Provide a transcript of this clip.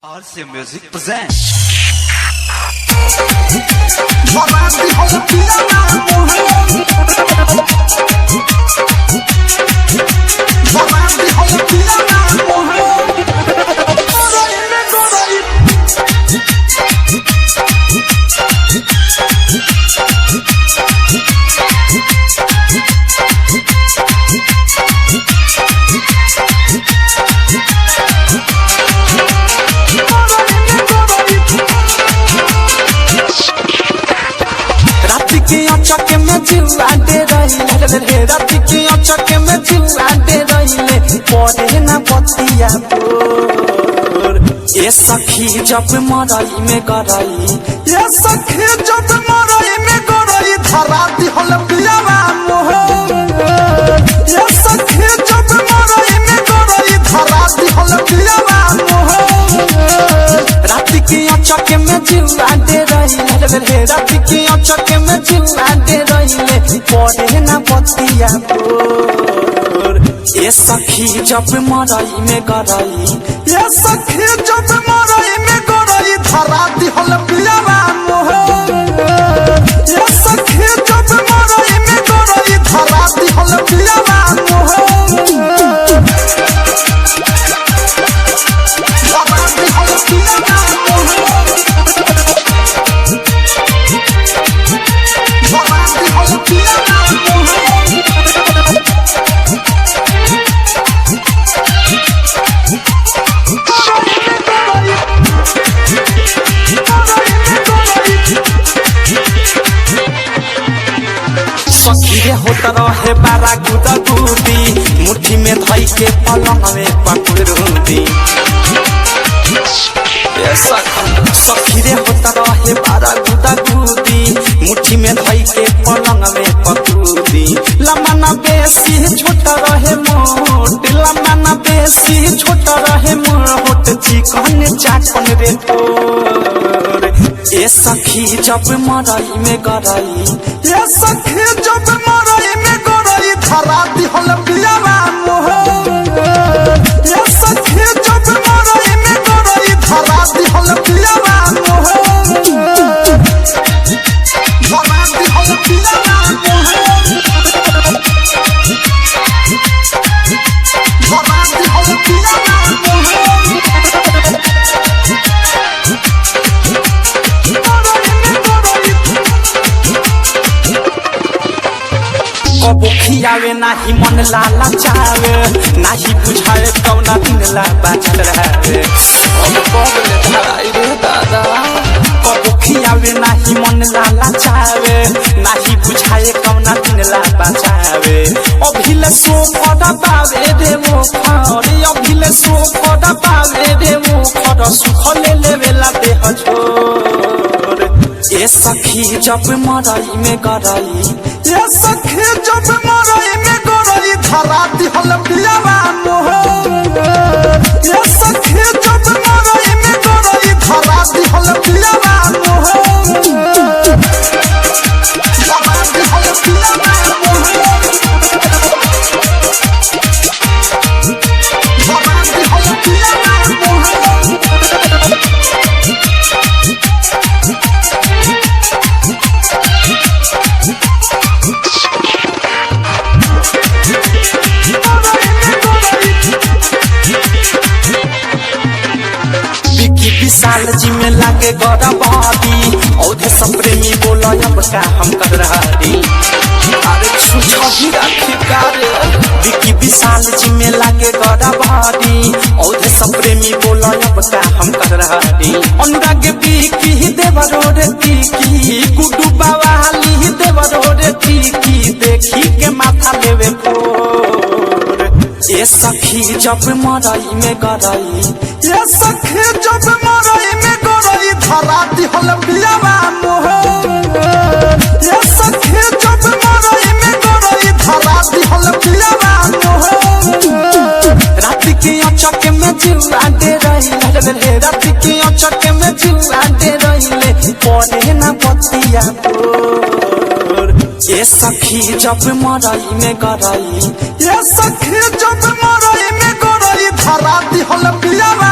RC Music presents. चके में जुआ दे रही रे रात की चके में जुआ दे रही पड़े ना बतिया तोर ये सखी जब मरई में गरई ये सखी जब मरई में गरई धरा दिहल पियावा मोह ये सखी जब मरई में गरई धरा दिहल पियावा मोह रात की चके में जुआ दे रही रे रात की चके में जुआ दे रही पड़े ना बतिया तोर ये सखी जब मरई में गरई ये सखी जब मरई में गरई धरा दिहल पियावा मोह ये सखी जब मरई में गरई धरा दिहल पियावा मोह सखीरे होता रहे बारा गुदा गुदी मुट्ठी में धई के पलंग में पकड़ूंदी सखीरे होता रहे बारा गुदा गुदी मुट्ठी में धई के पलंग में पकड़ूंदी लमना बेसी छोटा रहे मोट लमना बेसी छोटा रहे मोट चिकन चाकन रे तोर ये सखी जब मरई में गरई ये सखी जब मरई में गरई धरा दिहल पियावा मोह ये सखी जब मरई में गरई धरा दिहल पियावा मोह धरा दिहल पियावा मोह धरा दिहल पियावा मोह कबो खियावे नाही मन लाला चावे नाही बुझाए कौना दिन ला बाचल रहे अब कबले धराई रे दादा कबो खियावे नाही मन लाला चावे नाही बुझाए कौना दिन ला बाचावे अभिले सो फड़ा पावे रे वो खरे अभिले सो फड़ा पावे रे वो खर सुख ले लेवेला देह छोर ये सखी जब मरई में गरई ये सखी जब मरई में गरई धरा दिहल पियावा मोह ये सखी जब मरई में गरई धरा दिहल पियावा मोह धरा दिहल पियावा मोह धरा दिहल पियावा मोह विशाल जी में लागे गौरवादी औधे सप्रेमी बोलो अब का हम कर रही अरे छुछी राखी कारे विकी विशाल जी में लागे गौरवादी औधे सप्रेमी बोलो अब का हम कर रही अनुराग विकी देवरोड की गुड्डू बावाली देवरोड की देखी के माथा लेवे फोर ये सखी जब मरई में गरई ये सखी जब मरई में गरई धरा दिहल पियावा मोह ये सखी जब मरई में गरई धरा दिहल पियावा मोह रात की चके में जुआ दे रही रे रात की चके में जुआ दे रही पड़े ना बतिया तोर ये सखी जब मरई में गरई ये सखी जब मरई में गरई धरा दिहल पियावा